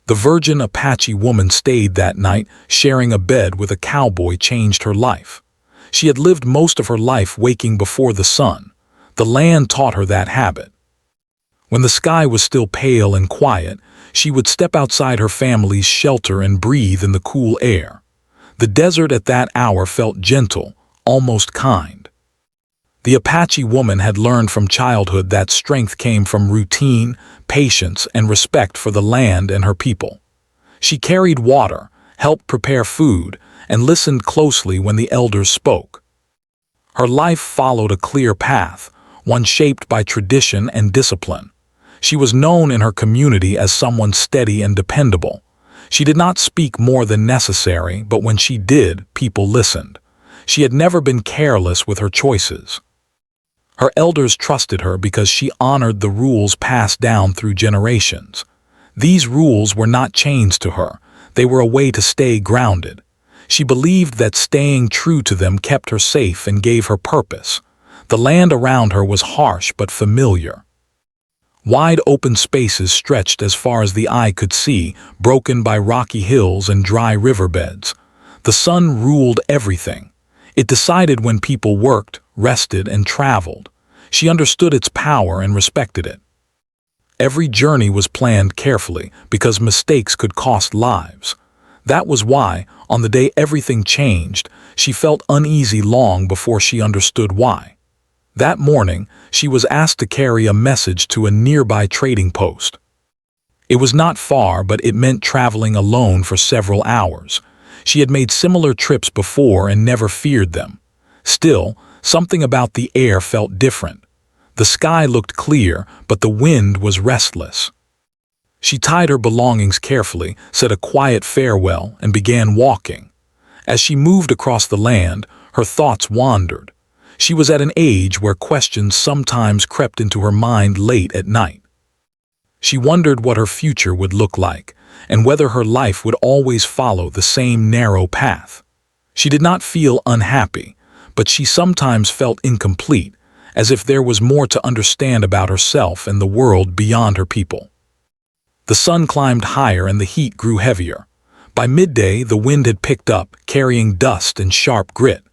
The virgin Apache woman stayed that night, sharing a bed with a cowboy changed her life. She had lived most of her life waking before the sun. The land taught her that habit. When the sky was still pale and quiet, she would step outside her family's shelter and breathe in the cool air. The desert at that hour felt gentle, almost kind. The Apache woman had learned from childhood that strength came from routine, patience, and respect for the land and her people. She carried water, helped prepare food, and listened closely when the elders spoke. Her life followed a clear path, one shaped by tradition and discipline. She was known in her community as someone steady and dependable. She did not speak more than necessary, but when she did, people listened. She had never been careless with her choices. Her elders trusted her because she honored the rules passed down through generations. These rules were not chains to her. They were a way to stay grounded. She believed that staying true to them kept her safe and gave her purpose. The land around her was harsh but familiar. Wide open spaces stretched as far as the eye could see, broken by rocky hills and dry riverbeds. The sun ruled everything. It decided when people worked, rested, and traveled. She understood its power and respected it. Every journey was planned carefully because mistakes could cost lives. That was why, on the day everything changed, she felt uneasy long before she understood why. That morning, she was asked to carry a message to a nearby trading post. It was not far, but it meant traveling alone for several hours. She had made similar trips before and never feared them. Still, something about the air felt different. The sky looked clear, but the wind was restless. She tied her belongings carefully, said a quiet farewell, and began walking. As she moved across the land, her thoughts wandered. She was at an age where questions sometimes crept into her mind late at night. She wondered what her future would look like, and whether her life would always follow the same narrow path. She did not feel unhappy, but she sometimes felt incomplete, as if there was more to understand about herself and the world beyond her people. The sun climbed higher and the heat grew heavier. By midday, the wind had picked up, carrying dust and sharp grit.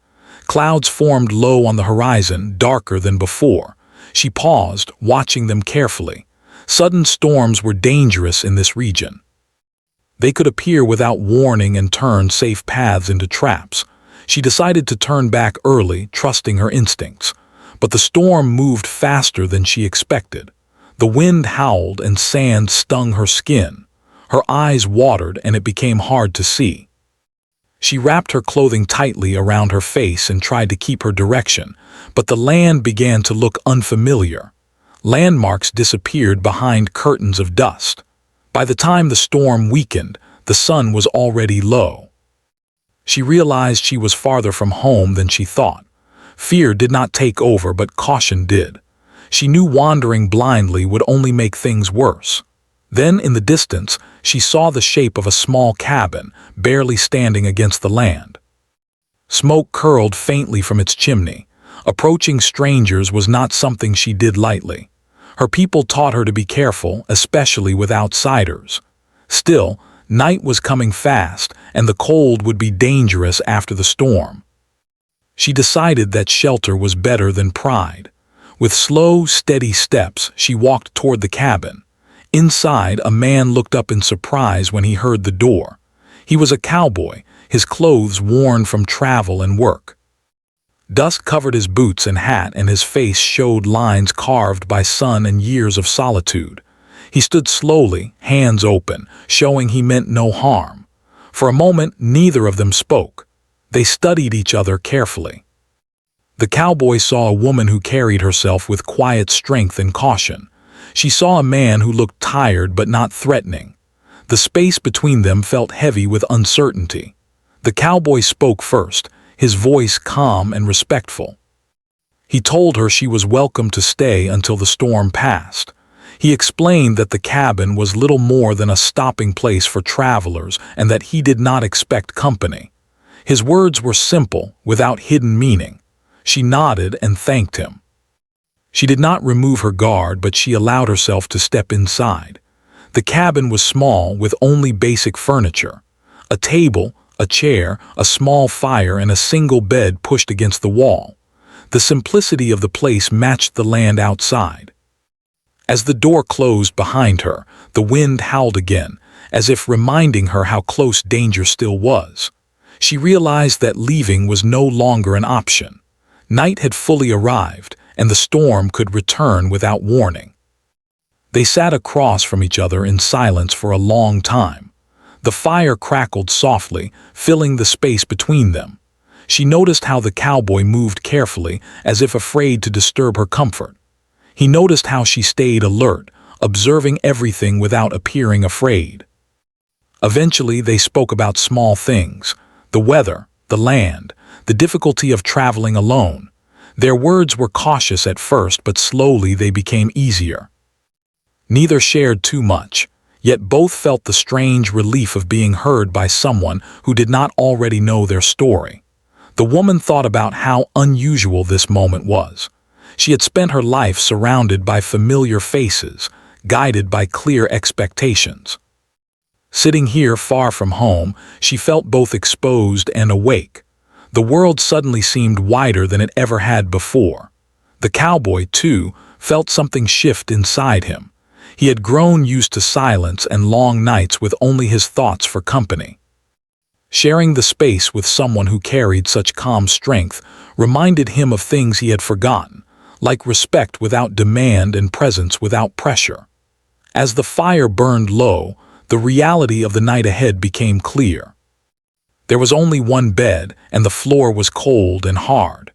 Clouds formed low on the horizon, darker than before. She paused, watching them carefully. Sudden storms were dangerous in this region. They could appear without warning and turn safe paths into traps. She decided to turn back early, trusting her instincts. But the storm moved faster than she expected. The wind howled and sand stung her skin. Her eyes watered and it became hard to see. She wrapped her clothing tightly around her face and tried to keep her direction, but the land began to look unfamiliar. Landmarks disappeared behind curtains of dust. By the time the storm weakened, the sun was already low. She realized she was farther from home than she thought. Fear did not take over, but caution did. She knew wandering blindly would only make things worse. Then, in the distance, she saw the shape of a small cabin, barely standing against the land. Smoke curled faintly from its chimney. Approaching strangers was not something she did lightly. Her people taught her to be careful, especially with outsiders. Still, night was coming fast, and the cold would be dangerous after the storm. She decided that shelter was better than pride. With slow, steady steps, she walked toward the cabin. Inside, a man looked up in surprise when he heard the door. He was a cowboy, his clothes worn from travel and work. Dust covered his boots and hat, and his face showed lines carved by sun and years of solitude. He stood slowly, hands open, showing he meant no harm. For a moment, neither of them spoke. They studied each other carefully. The cowboy saw a woman who carried herself with quiet strength and caution. She saw a man who looked tired but not threatening. The space between them felt heavy with uncertainty. The cowboy spoke first, his voice calm and respectful. He told her she was welcome to stay until the storm passed. He explained that the cabin was little more than a stopping place for travelers and that he did not expect company. His words were simple, without hidden meaning. She nodded and thanked him. She did not remove her guard, but she allowed herself to step inside. The cabin was small with only basic furniture. A table, a chair, a small fire, and a single bed pushed against the wall. The simplicity of the place matched the land outside. As the door closed behind her, the wind howled again, as if reminding her how close danger still was. She realized that leaving was no longer an option. Night had fully arrived, and the storm could return without warning. They sat across from each other in silence for a long time. The fire crackled softly, filling the space between them. She noticed how the cowboy moved carefully, as if afraid to disturb her comfort. He noticed how she stayed alert, observing everything without appearing afraid. Eventually, they spoke about small things: the weather, the land, the difficulty of traveling alone. Their words were cautious at first, but slowly they became easier. Neither shared too much, yet both felt the strange relief of being heard by someone who did not already know their story. The woman thought about how unusual this moment was. She had spent her life surrounded by familiar faces, guided by clear expectations. Sitting here far from home, she felt both exposed and awake. The world suddenly seemed wider than it ever had before. The cowboy, too, felt something shift inside him. He had grown used to silence and long nights with only his thoughts for company. Sharing the space with someone who carried such calm strength reminded him of things he had forgotten, like respect without demand and presence without pressure. As the fire burned low, the reality of the night ahead became clear. There was only one bed, and the floor was cold and hard.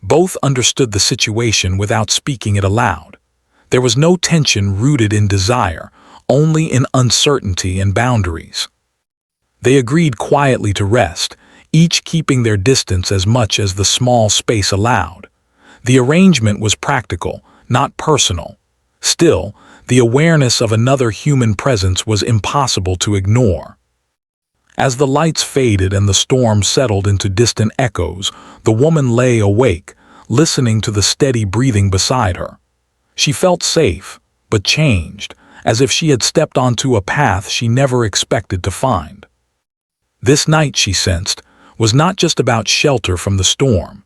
Both understood the situation without speaking it aloud. There was no tension rooted in desire, only in uncertainty and boundaries. They agreed quietly to rest, each keeping their distance as much as the small space allowed. The arrangement was practical, not personal. Still, the awareness of another human presence was impossible to ignore. As the lights faded and the storm settled into distant echoes, the woman lay awake, listening to the steady breathing beside her. She felt safe, but changed, as if she had stepped onto a path she never expected to find. This night, she sensed, was not just about shelter from the storm.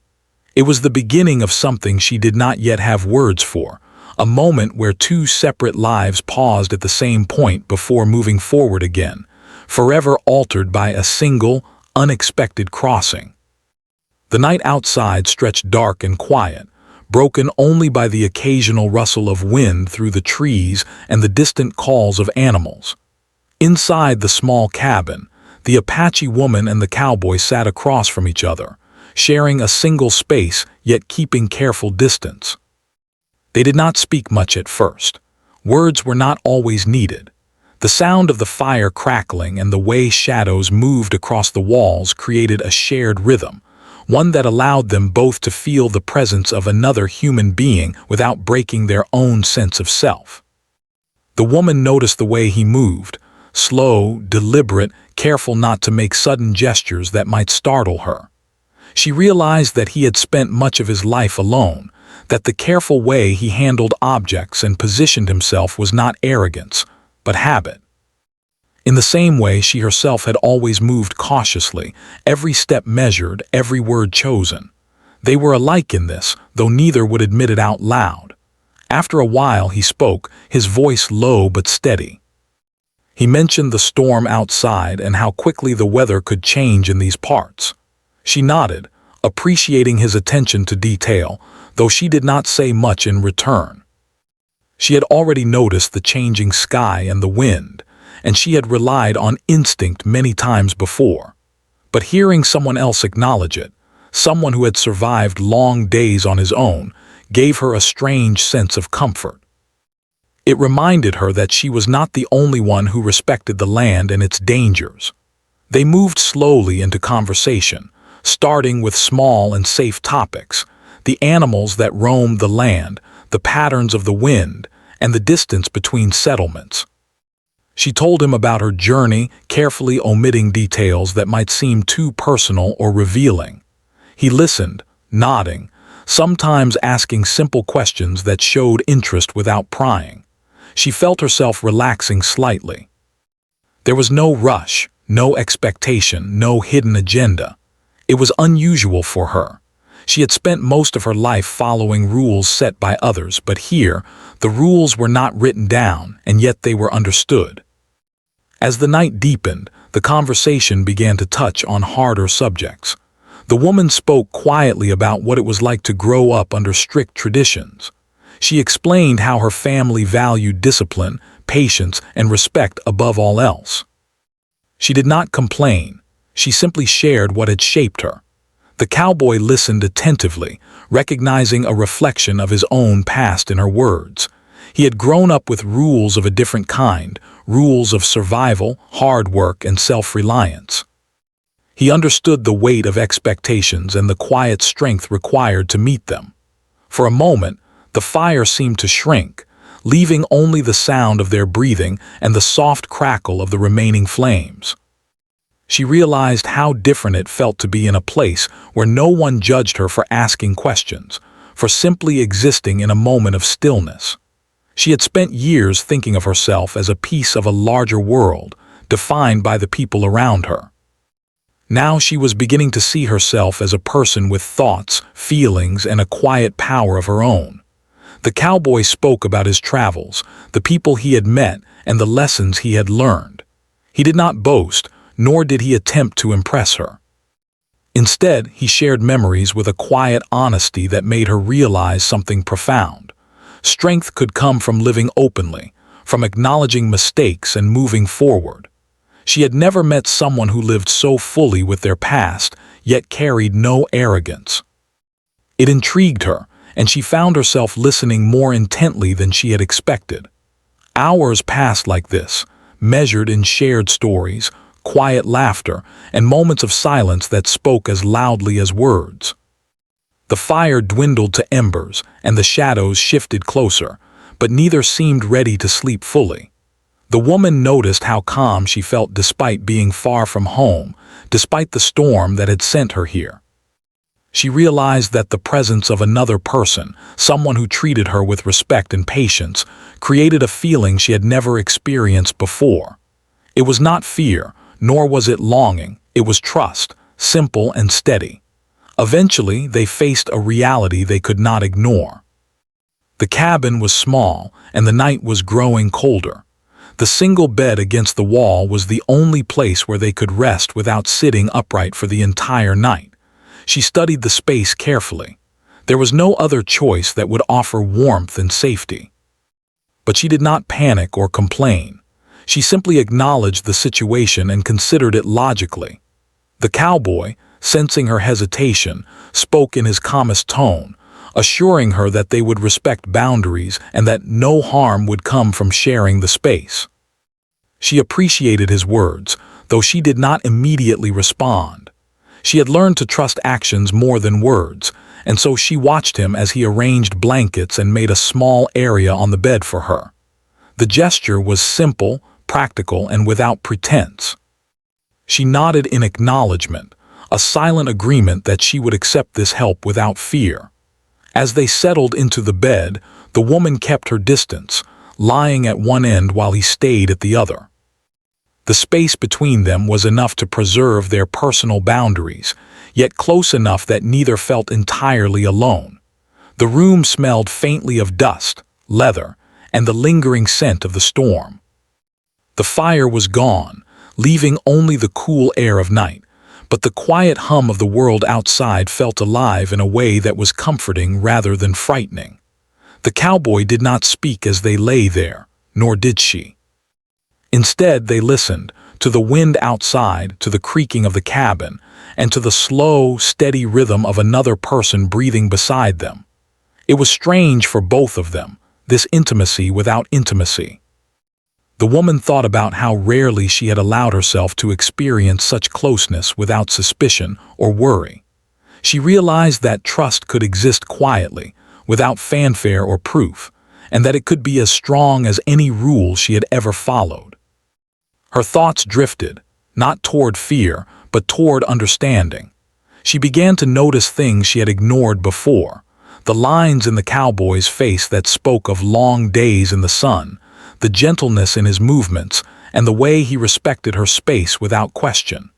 It was the beginning of something she did not yet have words for, a moment where two separate lives paused at the same point before moving forward again, forever altered by a single, unexpected crossing. The night outside stretched dark and quiet, broken only by the occasional rustle of wind through the trees and the distant calls of animals. Inside the small cabin, the Apache woman and the cowboy sat across from each other, sharing a single space yet keeping careful distance. They did not speak much at first. Words were not always needed. The sound of the fire crackling and the way shadows moved across the walls created a shared rhythm, one that allowed them both to feel the presence of another human being without breaking their own sense of self. The woman noticed the way he moved, slow, deliberate, careful not to make sudden gestures that might startle her. She realized that he had spent much of his life alone, that the careful way he handled objects and positioned himself was not arrogance, but habit. In the same way, she herself had always moved cautiously, every step measured, every word chosen. They were alike in this, though neither would admit it out loud. After a while he spoke, his voice low but steady. He mentioned the storm outside and how quickly the weather could change in these parts. She nodded, appreciating his attention to detail, though she did not say much in return. She had already noticed the changing sky and the wind, and she had relied on instinct many times before. But hearing someone else acknowledge it, someone who had survived long days on his own, gave her a strange sense of comfort. It reminded her that she was not the only one who respected the land and its dangers. They moved slowly into conversation, starting with small and safe topics: the animals that roamed the land, the patterns of the wind, and the distance between settlements. She told him about her journey, carefully omitting details that might seem too personal or revealing. He listened, nodding, sometimes asking simple questions that showed interest without prying. She felt herself relaxing slightly. There was no rush, no expectation, no hidden agenda. It was unusual for her. She had spent most of her life following rules set by others, but here, the rules were not written down, and yet they were understood. As the night deepened, the conversation began to touch on harder subjects. The woman spoke quietly about what it was like to grow up under strict traditions. She explained how her family valued discipline, patience, and respect above all else. She did not complain. She simply shared what had shaped her. The cowboy listened attentively, recognizing a reflection of his own past in her words. He had grown up with rules of a different kind, rules of survival, hard work, and self-reliance. He understood the weight of expectations and the quiet strength required to meet them. For a moment, the fire seemed to shrink, leaving only the sound of their breathing and the soft crackle of the remaining flames. She realized how different it felt to be in a place where no one judged her for asking questions, for simply existing in a moment of stillness. She had spent years thinking of herself as a piece of a larger world, defined by the people around her. Now she was beginning to see herself as a person with thoughts, feelings, and a quiet power of her own. The cowboy spoke about his travels, the people he had met, and the lessons he had learned. He did not boast, nor did he attempt to impress her. Instead, he shared memories with a quiet honesty that made her realize something profound. Strength could come from living openly, from acknowledging mistakes and moving forward. She had never met someone who lived so fully with their past, yet carried no arrogance. It intrigued her, and she found herself listening more intently than she had expected. Hours passed like this, measured in shared stories, quiet laughter, and moments of silence that spoke as loudly as words. The fire dwindled to embers, and the shadows shifted closer, but neither seemed ready to sleep fully. The woman noticed how calm she felt despite being far from home, despite the storm that had sent her here. She realized that the presence of another person, someone who treated her with respect and patience, created a feeling she had never experienced before. It was not fear, nor was it longing, it was trust, simple and steady. Eventually, they faced a reality they could not ignore. The cabin was small, and the night was growing colder. The single bed against the wall was the only place where they could rest without sitting upright for the entire night. She studied the space carefully. There was no other choice that would offer warmth and safety. But she did not panic or complain. She simply acknowledged the situation and considered it logically. The cowboy, sensing her hesitation, spoke in his calmest tone, assuring her that they would respect boundaries and that no harm would come from sharing the space. She appreciated his words, though she did not immediately respond. She had learned to trust actions more than words, and so she watched him as he arranged blankets and made a small area on the bed for her. The gesture was simple, practical, and without pretense. She nodded in acknowledgement, a silent agreement that she would accept this help without fear. As they settled into the bed, the woman kept her distance, lying at one end while he stayed at the other. The space between them was enough to preserve their personal boundaries, yet close enough that neither felt entirely alone. The room smelled faintly of dust, leather, and the lingering scent of the storm. The fire was gone, leaving only the cool air of night, but the quiet hum of the world outside felt alive in a way that was comforting rather than frightening. The cowboy did not speak as they lay there, nor did she. Instead, they listened, to the wind outside, to the creaking of the cabin, and to the slow, steady rhythm of another person breathing beside them. It was strange for both of them, this intimacy without intimacy. The woman thought about how rarely she had allowed herself to experience such closeness without suspicion or worry. She realized that trust could exist quietly, without fanfare or proof, and that it could be as strong as any rule she had ever followed. Her thoughts drifted, not toward fear, but toward understanding. She began to notice things she had ignored before, the lines in the cowboy's face that spoke of long days in the sun, the gentleness in his movements, and the way he respected her space without question.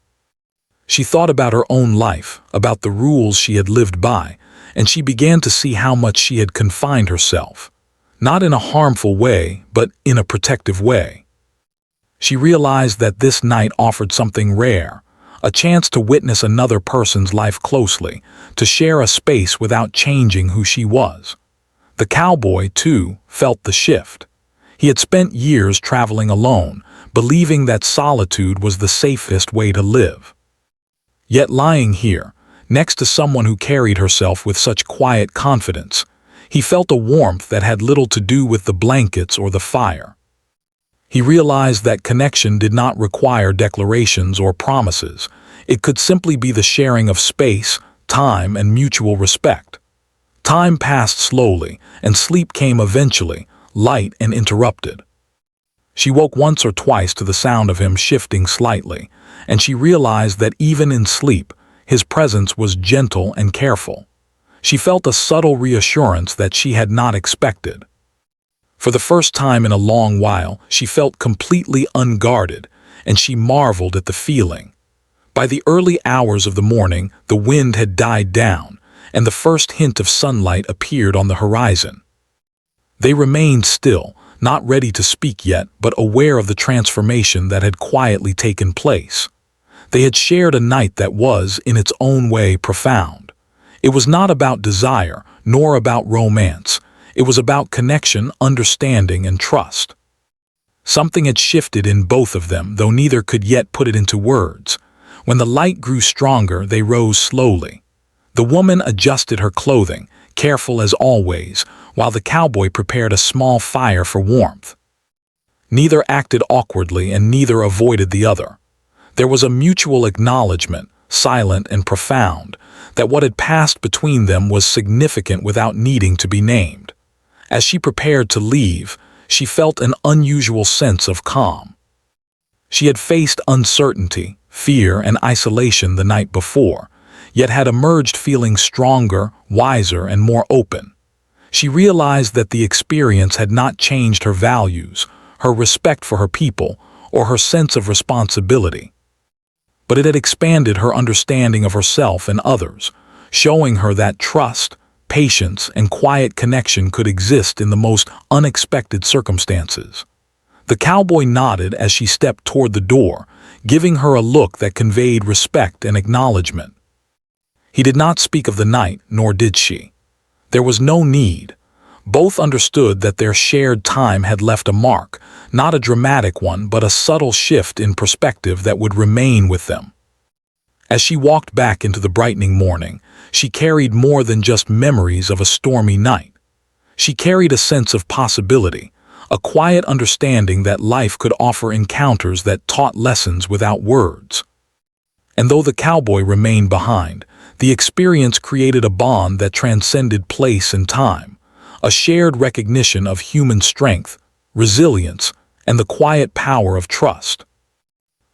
She thought about her own life, about the rules she had lived by, and she began to see how much she had confined herself. Not in a harmful way, but in a protective way. She realized that this night offered something rare, a chance to witness another person's life closely, to share a space without changing who she was. The cowboy, too, felt the shift. He had spent years traveling alone, believing that solitude was the safest way to live. Yet lying here, next to someone who carried herself with such quiet confidence, he felt a warmth that had little to do with the blankets or the fire. He realized that connection did not require declarations or promises. It could simply be the sharing of space, time, and mutual respect. Time passed slowly, and sleep came eventually, light and interrupted. She woke once or twice to the sound of him shifting slightly, and she realized that even in sleep, his presence was gentle and careful. She felt a subtle reassurance that she had not expected. For the first time in a long while, she felt completely unguarded, and she marveled at the feeling. By the early hours of the morning, the wind had died down, and the first hint of sunlight appeared on the horizon. They remained still, not ready to speak yet, but aware of the transformation that had quietly taken place. They had shared a night that was, in its own way, profound. It was not about desire, nor about romance. It was about connection, understanding, and trust. Something had shifted in both of them, though neither could yet put it into words. When the light grew stronger, they rose slowly. The woman adjusted her clothing, careful as always, while the cowboy prepared a small fire for warmth. Neither acted awkwardly, and neither avoided the other. There was a mutual acknowledgement, silent and profound, that what had passed between them was significant without needing to be named. As she prepared to leave, she felt an unusual sense of calm. She had faced uncertainty, fear, and isolation the night before, yet had emerged feeling stronger, wiser, and more open. She realized that the experience had not changed her values, her respect for her people, or her sense of responsibility. But it had expanded her understanding of herself and others, showing her that trust, patience, and quiet connection could exist in the most unexpected circumstances. The cowboy nodded as she stepped toward the door, giving her a look that conveyed respect and acknowledgement. He did not speak of the night, nor did she. There was no need. Both understood that their shared time had left a mark, not a dramatic one, but a subtle shift in perspective that would remain with them. As she walked back into the brightening morning, she carried more than just memories of a stormy night. She carried a sense of possibility, a quiet understanding that life could offer encounters that taught lessons without words. And though the cowboy remained behind, the experience created a bond that transcended place and time, a shared recognition of human strength, resilience, and the quiet power of trust.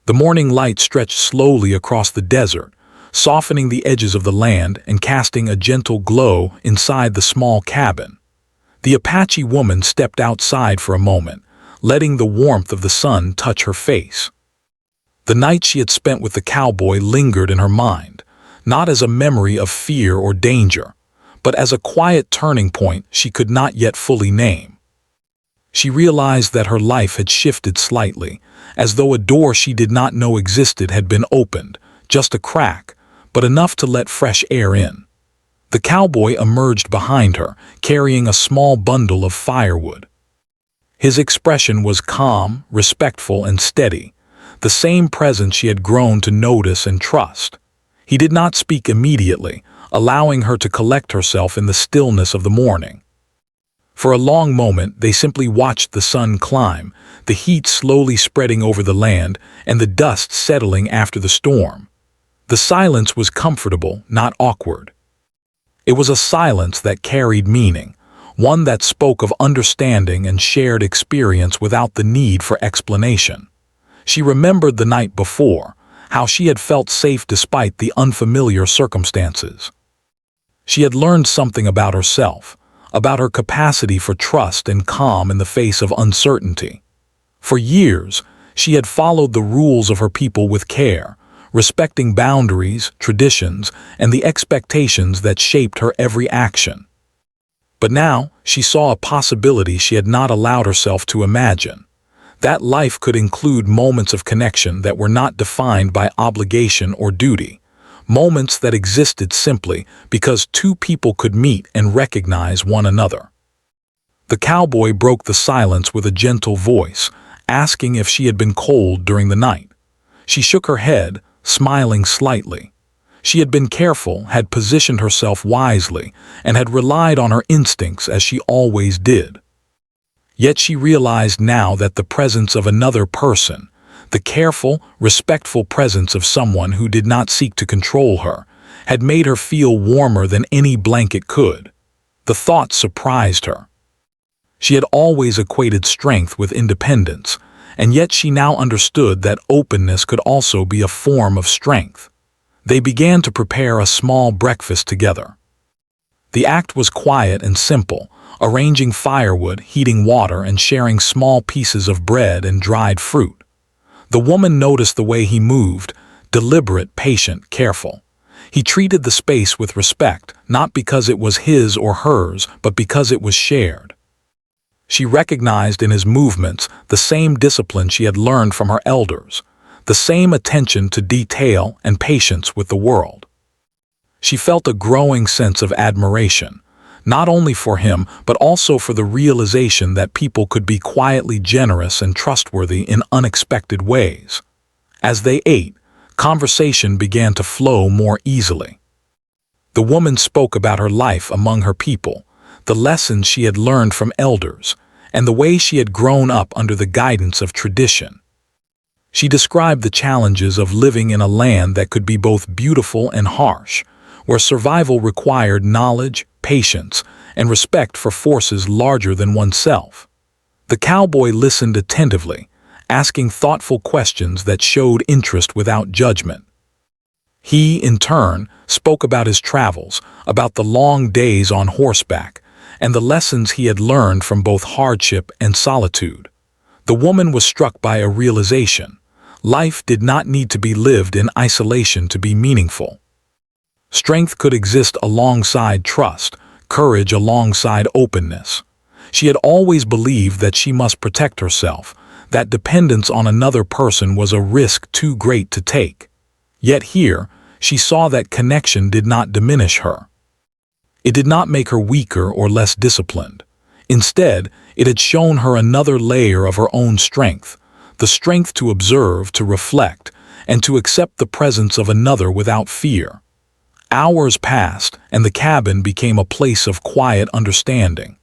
The morning light stretched slowly across the desert, softening the edges of the land and casting a gentle glow inside the small cabin. The Apache woman stepped outside for a moment, letting the warmth of the sun touch her face. The night she had spent with the cowboy lingered in her mind, not as a memory of fear or danger, but as a quiet turning point she could not yet fully name. She realized that her life had shifted slightly, as though a door she did not know existed had been opened, just a crack, but enough to let fresh air in. The cowboy emerged behind her, carrying a small bundle of firewood. His expression was calm, respectful, and steady, the same presence she had grown to notice and trust. He did not speak immediately, allowing her to collect herself in the stillness of the morning. For a long moment, they simply watched the sun climb, the heat slowly spreading over the land and the dust settling after the storm. The silence was comfortable, not awkward. It was a silence that carried meaning, one that spoke of understanding and shared experience without the need for explanation. She remembered the night before, how she had felt safe despite the unfamiliar circumstances. She had learned something about herself, about her capacity for trust and calm in the face of uncertainty. For years, she had followed the rules of her people with care, respecting boundaries, traditions, and the expectations that shaped her every action. But now, she saw a possibility she had not allowed herself to imagine. That life could include moments of connection that were not defined by obligation or duty, moments that existed simply because two people could meet and recognize one another. The cowboy broke the silence with a gentle voice, asking if she had been cold during the night. She shook her head, smiling slightly. She had been careful, had positioned herself wisely, and had relied on her instincts as she always did. Yet she realized now that the presence of another person, the careful, respectful presence of someone who did not seek to control her, had made her feel warmer than any blanket could. The thought surprised her. She had always equated strength with independence, and yet she now understood that openness could also be a form of strength. They began to prepare a small breakfast together. The act was quiet and simple, arranging firewood, heating water, and sharing small pieces of bread and dried fruit. The woman noticed the way he moved, deliberate, patient, careful. He treated the space with respect, not because it was his or hers, but because it was shared. She recognized in his movements the same discipline she had learned from her elders, the same attention to detail and patience with the world. She felt a growing sense of admiration, not only for him but also for the realization that people could be quietly generous and trustworthy in unexpected ways. As they ate, conversation began to flow more easily. The woman spoke about her life among her people, the lessons she had learned from elders, and the way she had grown up under the guidance of tradition. She described the challenges of living in a land that could be both beautiful and harsh, where survival required knowledge, patience, and respect for forces larger than oneself. The cowboy listened attentively, asking thoughtful questions that showed interest without judgment. He, in turn, spoke about his travels, about the long days on horseback, and the lessons he had learned from both hardship and solitude. The woman was struck by a realization. Life did not need to be lived in isolation to be meaningful. Strength could exist alongside trust, courage alongside openness. She had always believed that she must protect herself, that dependence on another person was a risk too great to take. Yet here, she saw that connection did not diminish her. It did not make her weaker or less disciplined. Instead, it had shown her another layer of her own strength, the strength to observe, to reflect, and to accept the presence of another without fear. Hours passed, and the cabin became a place of quiet understanding.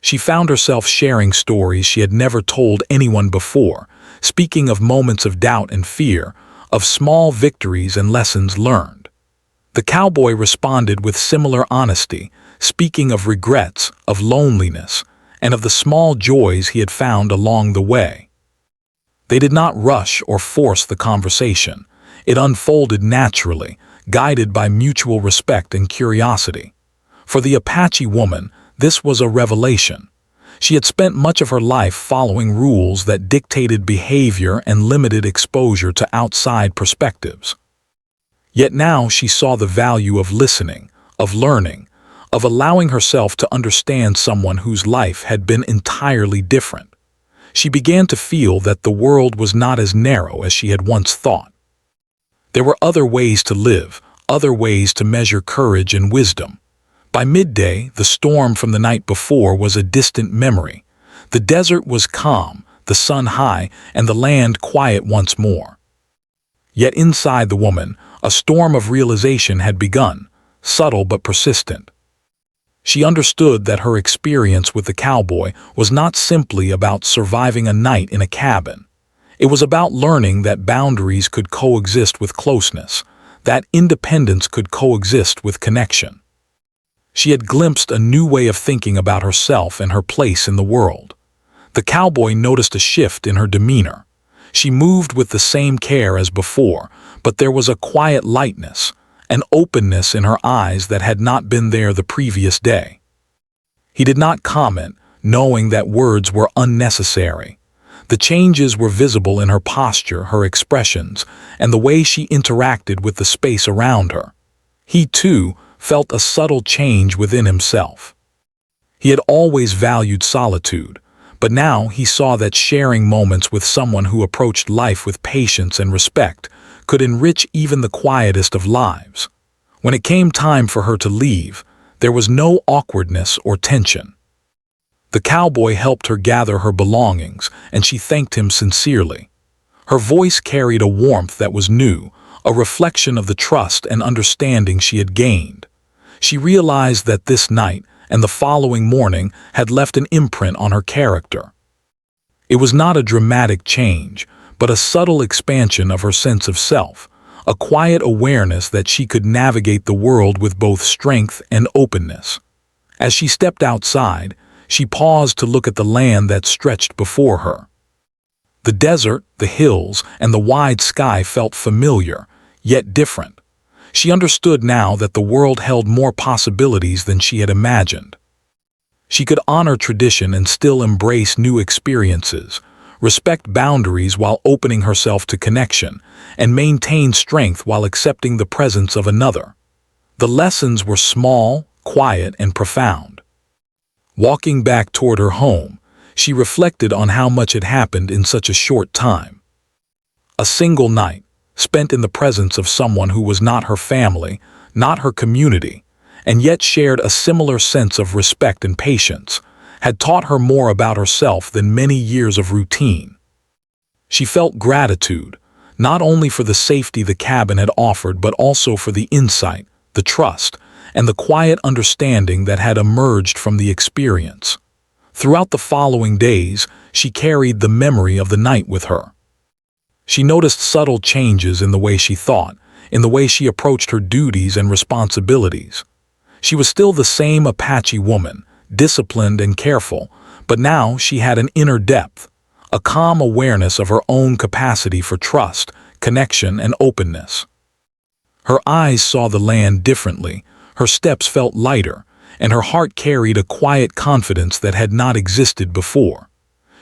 She found herself sharing stories she had never told anyone before, speaking of moments of doubt and fear, of small victories and lessons learned. The cowboy responded with similar honesty, speaking of regrets, of loneliness, and of the small joys he had found along the way. They did not rush or force the conversation. It unfolded naturally, guided by mutual respect and curiosity. For the Apache woman, this was a revelation. She had spent much of her life following rules that dictated behavior and limited exposure to outside perspectives. Yet now she saw the value of listening, of learning, of allowing herself to understand someone whose life had been entirely different. She began to feel that the world was not as narrow as she had once thought. There were other ways to live, other ways to measure courage and wisdom. By midday, the storm from the night before was a distant memory. The desert was calm, the sun high, and the land quiet once more. Yet inside the woman, a storm of realization had begun, subtle but persistent. She understood that her experience with the cowboy was not simply about surviving a night in a cabin. It was about learning that boundaries could coexist with closeness, that independence could coexist with connection. She had glimpsed a new way of thinking about herself and her place in the world. The cowboy noticed a shift in her demeanor. She moved with the same care as before, but there was a quiet lightness, an openness in her eyes that had not been there the previous day. He did not comment, knowing that words were unnecessary. The changes were visible in her posture, her expressions, and the way she interacted with the space around her. He, too, felt a subtle change within himself. He had always valued solitude, but now he saw that sharing moments with someone who approached life with patience and respect could enrich even the quietest of lives. When it came time for her to leave, there was no awkwardness or tension. The cowboy helped her gather her belongings, and she thanked him sincerely. Her voice carried a warmth that was new, a reflection of the trust and understanding she had gained. She realized that this night and the following morning had left an imprint on her character. It was not a dramatic change, but a subtle expansion of her sense of self, a quiet awareness that she could navigate the world with both strength and openness. As she stepped outside, she paused to look at the land that stretched before her. The desert, the hills, and the wide sky felt familiar, yet different. She understood now that the world held more possibilities than she had imagined. She could honor tradition and still embrace new experiences, respect boundaries while opening herself to connection, and maintain strength while accepting the presence of another. The lessons were small, quiet, and profound. Walking back toward her home, she reflected on how much had happened in such a short time. A single night, spent in the presence of someone who was not her family, not her community, and yet shared a similar sense of respect and patience, had taught her more about herself than many years of routine. She felt gratitude, not only for the safety the cabin had offered, but also for the insight, the trust, and the quiet understanding that had emerged from the experience. Throughout the following days, she carried the memory of the night with her. She noticed subtle changes in the way she thought, in the way she approached her duties and responsibilities. She was still the same Apache woman, disciplined and careful, but now she had an inner depth, a calm awareness of her own capacity for trust, connection, and openness. Her eyes saw the land differently, her steps felt lighter, and her heart carried a quiet confidence that had not existed before.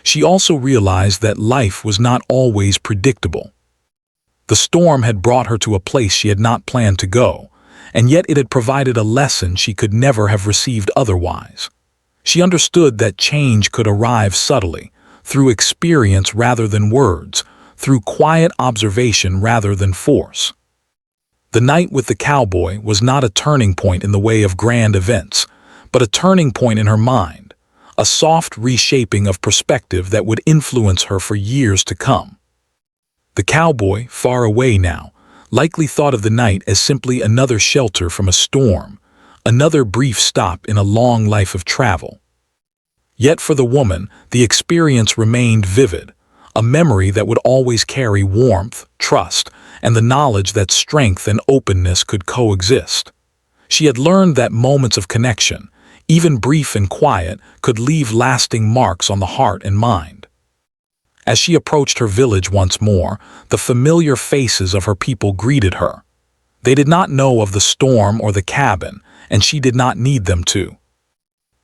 She also realized that life was not always predictable. The storm had brought her to a place she had not planned to go, and yet it had provided a lesson she could never have received otherwise. She understood that change could arrive subtly, through experience rather than words, through quiet observation rather than force. The night with the cowboy was not a turning point in the way of grand events, but a turning point in her mind, a soft reshaping of perspective that would influence her for years to come. The cowboy, far away now, likely thought of the night as simply another shelter from a storm, another brief stop in a long life of travel. Yet for the woman, the experience remained vivid, a memory that would always carry warmth, trust, and the knowledge that strength and openness could coexist. She had learned that moments of connection, even brief and quiet, could leave lasting marks on the heart and mind. As she approached her village once more, the familiar faces of her people greeted her. They did not know of the storm or the cabin, and she did not need them to.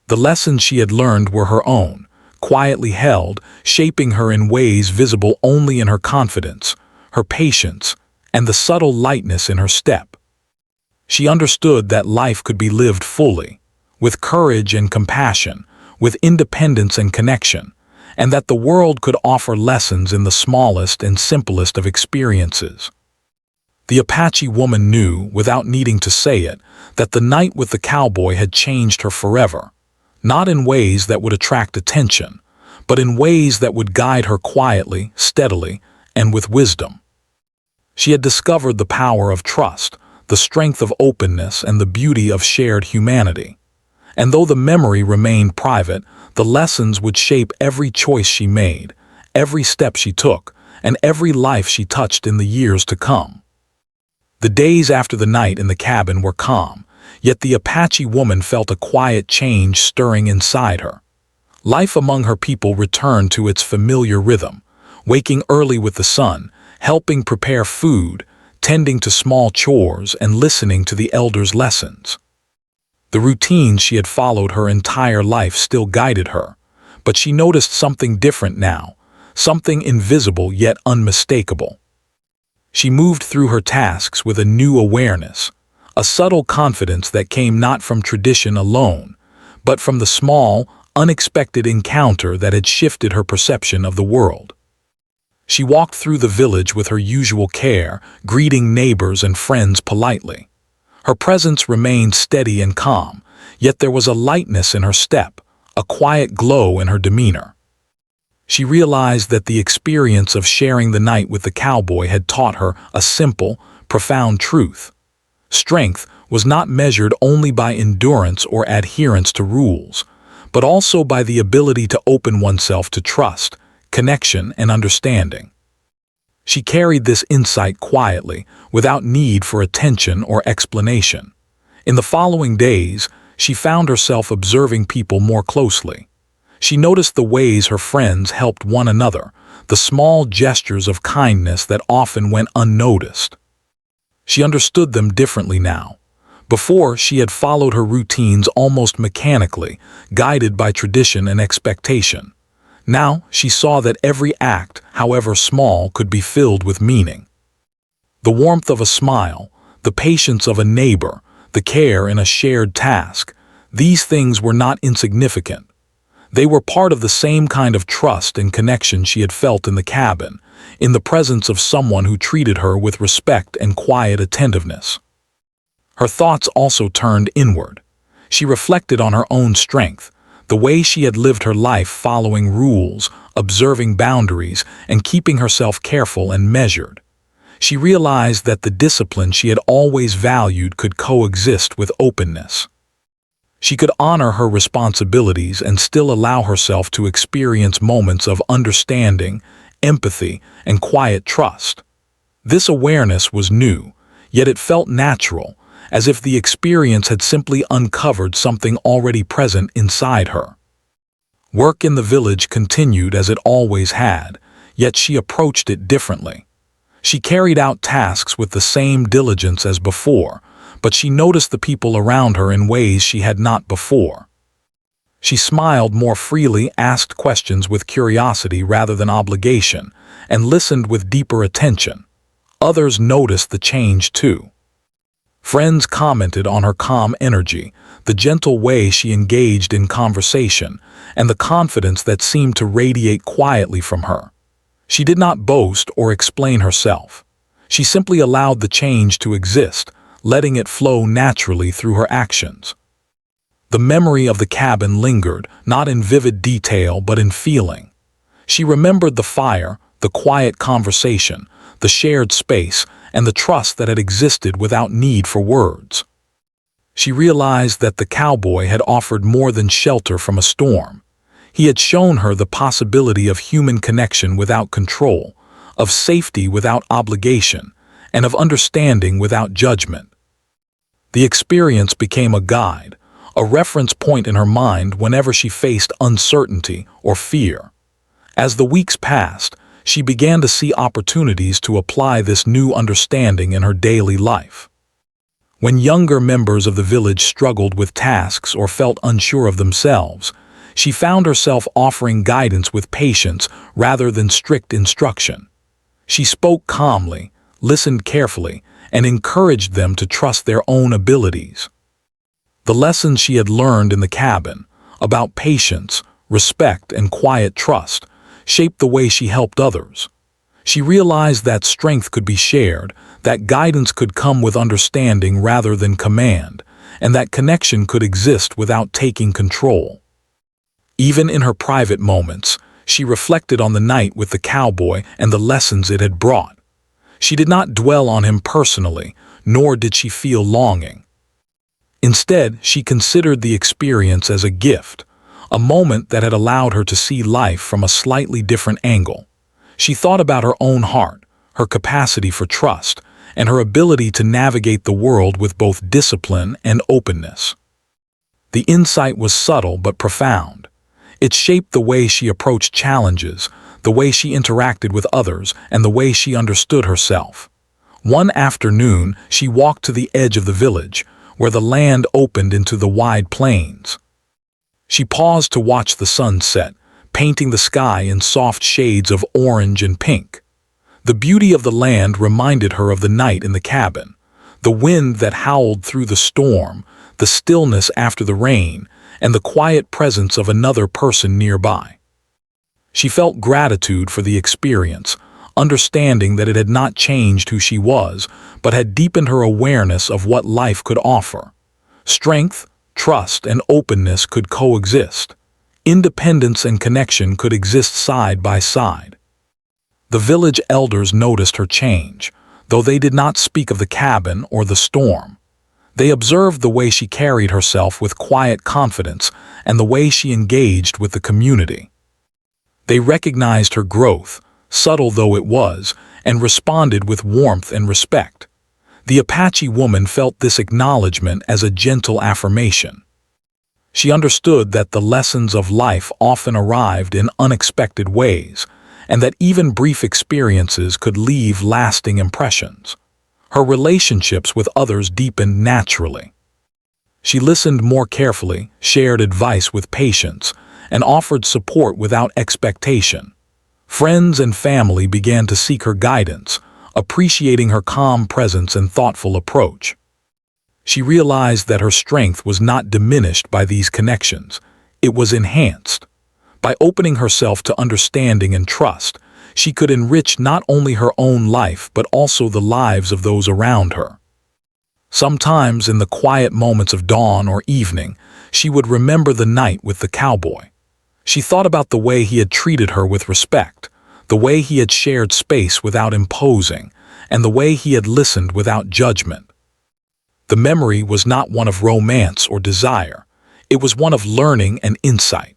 The lessons she had learned were her own, quietly held, shaping her in ways visible only in her confidence, her patience, and the subtle lightness in her step. She understood that life could be lived fully, with courage and compassion, with independence and connection, and that the world could offer lessons in the smallest and simplest of experiences. The Apache woman knew, without needing to say it, that the night with the cowboy had changed her forever, not in ways that would attract attention, but in ways that would guide her quietly, steadily, and with wisdom. She had discovered the power of trust, the strength of openness, and the beauty of shared humanity. And though the memory remained private, the lessons would shape every choice she made, every step she took, and every life she touched in the years to come. The days after the night in the cabin were calm, yet the Apache woman felt a quiet change stirring inside her. Life among her people returned to its familiar rhythm, waking early with the sun, helping prepare food, tending to small chores, and listening to the elders' lessons. The routines she had followed her entire life still guided her, but she noticed something different now, something invisible yet unmistakable. She moved through her tasks with a new awareness, a subtle confidence that came not from tradition alone, but from the small, unexpected encounter that had shifted her perception of the world. She walked through the village with her usual care, greeting neighbors and friends politely. Her presence remained steady and calm, yet there was a lightness in her step, a quiet glow in her demeanor. She realized that the experience of sharing the night with the cowboy had taught her a simple, profound truth. Strength was not measured only by endurance or adherence to rules, but also by the ability to open oneself to trust, connection, and understanding. She carried this insight quietly, without need for attention or explanation. In the following days, she found herself observing people more closely. She noticed the ways her friends helped one another, the small gestures of kindness that often went unnoticed. She understood them differently now. Before, she had followed her routines almost mechanically, guided by tradition and expectation. Now, she saw that every act, however small, could be filled with meaning. The warmth of a smile, the patience of a neighbor, the care in a shared task, these things were not insignificant. They were part of the same kind of trust and connection she had felt in the cabin, in the presence of someone who treated her with respect and quiet attentiveness. Her thoughts also turned inward. She reflected on her own strength, the way she had lived her life following rules, observing boundaries, and keeping herself careful and measured. She realized that the discipline she had always valued could coexist with openness. She could honor her responsibilities and still allow herself to experience moments of understanding, empathy, and quiet trust. This awareness was new, yet it felt natural, as if the experience had simply uncovered something already present inside her. Work in the village continued as it always had, yet she approached it differently. She carried out tasks with the same diligence as before, but she noticed the people around her in ways she had not before. She smiled more freely, asked questions with curiosity rather than obligation, and listened with deeper attention. Others noticed the change too. Friends commented on her calm energy, the gentle way she engaged in conversation, and the confidence that seemed to radiate quietly from her. She did not boast or explain herself. She simply allowed the change to exist, letting it flow naturally through her actions. The memory of the cabin lingered, not in vivid detail but in feeling. She remembered the fire, the quiet conversation, the shared space, and the trust that had existed without need for words. She realized that the cowboy had offered more than shelter from a storm. He had shown her the possibility of human connection without control, of safety without obligation, and of understanding without judgment. The experience became a guide, a reference point in her mind whenever she faced uncertainty or fear. As the weeks passed, she began to see opportunities to apply this new understanding in her daily life. When younger members of the village struggled with tasks or felt unsure of themselves, she found herself offering guidance with patience rather than strict instruction. She spoke calmly, listened carefully, and encouraged them to trust their own abilities. The lessons she had learned in the cabin, about patience, respect, and quiet trust, shaped the way she helped others. She realized that strength could be shared, that guidance could come with understanding rather than command, and that connection could exist without taking control. Even in her private moments, she reflected on the night with the cowboy and the lessons it had brought. She did not dwell on him personally, nor did she feel longing. Instead, she considered the experience as a gift, a moment that had allowed her to see life from a slightly different angle. She thought about her own heart, her capacity for trust, and her ability to navigate the world with both discipline and openness. The insight was subtle but profound. It shaped the way she approached challenges, the way she interacted with others, and the way she understood herself. One afternoon, she walked to the edge of the village, where the land opened into the wide plains. She paused to watch the sun set, painting the sky in soft shades of orange and pink. The beauty of the land reminded her of the night in the cabin, the wind that howled through the storm, the stillness after the rain, and the quiet presence of another person nearby. She felt gratitude for the experience, understanding that it had not changed who she was, but had deepened her awareness of what life could offer. Strength, trust, and openness could coexist. Independence and connection could exist side by side. The village elders noticed her change, though they did not speak of the cabin or the storm. They observed the way she carried herself with quiet confidence and the way she engaged with the community. They recognized her growth, subtle though it was, and responded with warmth and respect. The Apache woman felt this acknowledgement as a gentle affirmation. She understood that the lessons of life often arrived in unexpected ways, and that even brief experiences could leave lasting impressions. Her relationships with others deepened naturally. She listened more carefully, shared advice with patience, and offered support without expectation. Friends and family began to seek her guidance, appreciating her calm presence and thoughtful approach. She realized that her strength was not diminished by these connections, it was enhanced. By opening herself to understanding and trust, she could enrich not only her own life but also the lives of those around her. Sometimes in the quiet moments of dawn or evening, she would remember the night with the cowboy. She thought about the way he had treated her with respect, the way he had shared space without imposing, and the way he had listened without judgment. The memory was not one of romance or desire, it was one of learning and insight.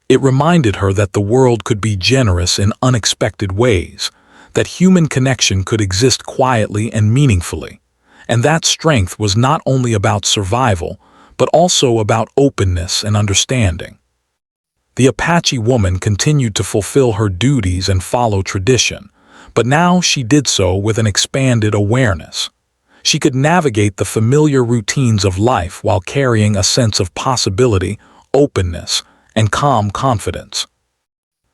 It reminded her that the world could be generous in unexpected ways, that human connection could exist quietly and meaningfully, and that strength was not only about survival, but also about openness and understanding. The Apache woman continued to fulfill her duties and follow tradition, but now she did so with an expanded awareness. She could navigate the familiar routines of life while carrying a sense of possibility, openness, and calm confidence.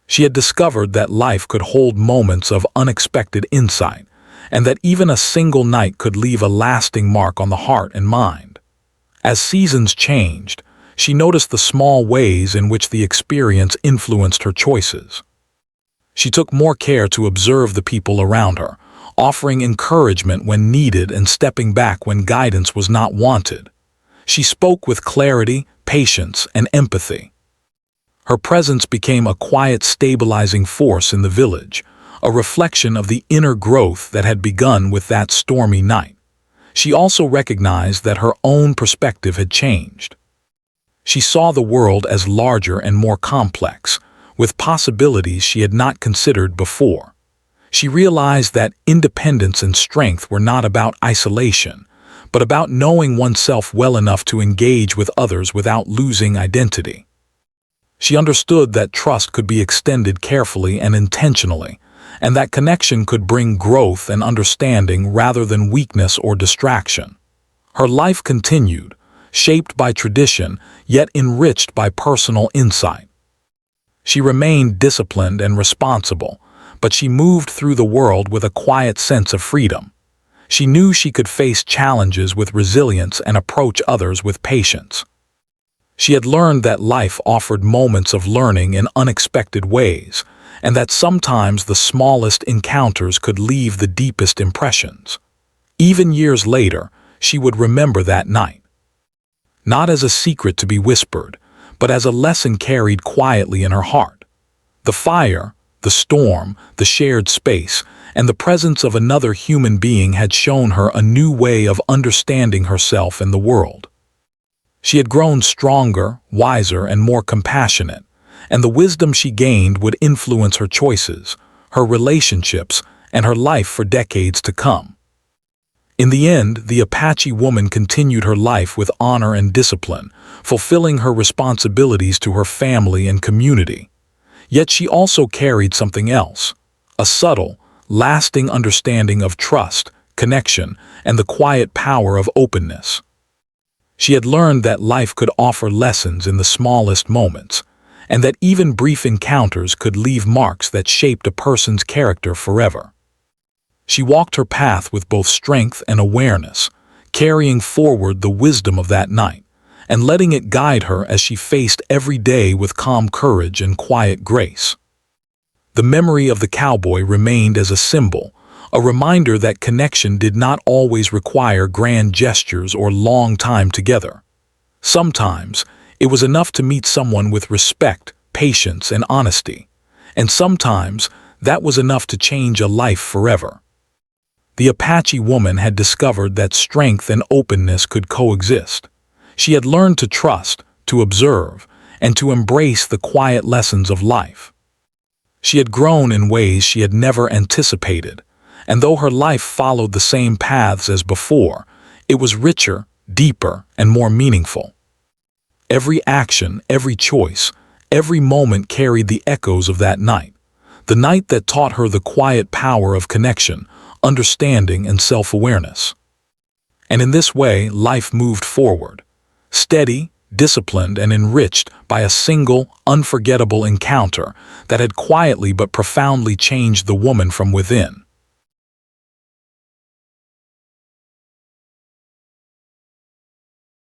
She had discovered that life could hold moments of unexpected insight, and that even a single night could leave a lasting mark on the heart and mind. As seasons changed, she noticed the small ways in which the experience influenced her choices. She took more care to observe the people around her, offering encouragement when needed and stepping back when guidance was not wanted. She spoke with clarity, patience, and empathy. Her presence became a quiet, stabilizing force in the village, a reflection of the inner growth that had begun with that stormy night. She also recognized that her own perspective had changed. She saw the world as larger and more complex, with possibilities she had not considered before. She realized that independence and strength were not about isolation, but about knowing oneself well enough to engage with others without losing identity. She understood that trust could be extended carefully and intentionally, and that connection could bring growth and understanding rather than weakness or distraction. Her life continued, shaped by tradition, yet enriched by personal insight. She remained disciplined and responsible, but she moved through the world with a quiet sense of freedom. She knew she could face challenges with resilience and approach others with patience. She had learned that life offered moments of learning in unexpected ways, and that sometimes the smallest encounters could leave the deepest impressions. Even years later, she would remember that night. Not as a secret to be whispered, but as a lesson carried quietly in her heart. The fire, the storm, the shared space, and the presence of another human being had shown her a new way of understanding herself and the world. She had grown stronger, wiser, and more compassionate, and the wisdom she gained would influence her choices, her relationships, and her life for decades to come. In the end, the Apache woman continued her life with honor and discipline, fulfilling her responsibilities to her family and community. Yet she also carried something else, a subtle, lasting understanding of trust, connection, and the quiet power of openness. She had learned that life could offer lessons in the smallest moments, and that even brief encounters could leave marks that shaped a person's character forever. She walked her path with both strength and awareness, carrying forward the wisdom of that night, and letting it guide her as she faced every day with calm courage and quiet grace. The memory of the cowboy remained as a symbol, a reminder that connection did not always require grand gestures or long time together. Sometimes, it was enough to meet someone with respect, patience, and honesty, and sometimes that was enough to change a life forever. The Apache woman had discovered that strength and openness could coexist. She had learned to trust, to observe, and to embrace the quiet lessons of life. She had grown in ways she had never anticipated, and though her life followed the same paths as before, it was richer, deeper, and more meaningful. Every action, every choice, every moment carried the echoes of that night, the night that taught her the quiet power of connection, understanding, and self-awareness. And in this way, life moved forward, steady, disciplined, and enriched by a single, unforgettable encounter that had quietly but profoundly changed the woman from within.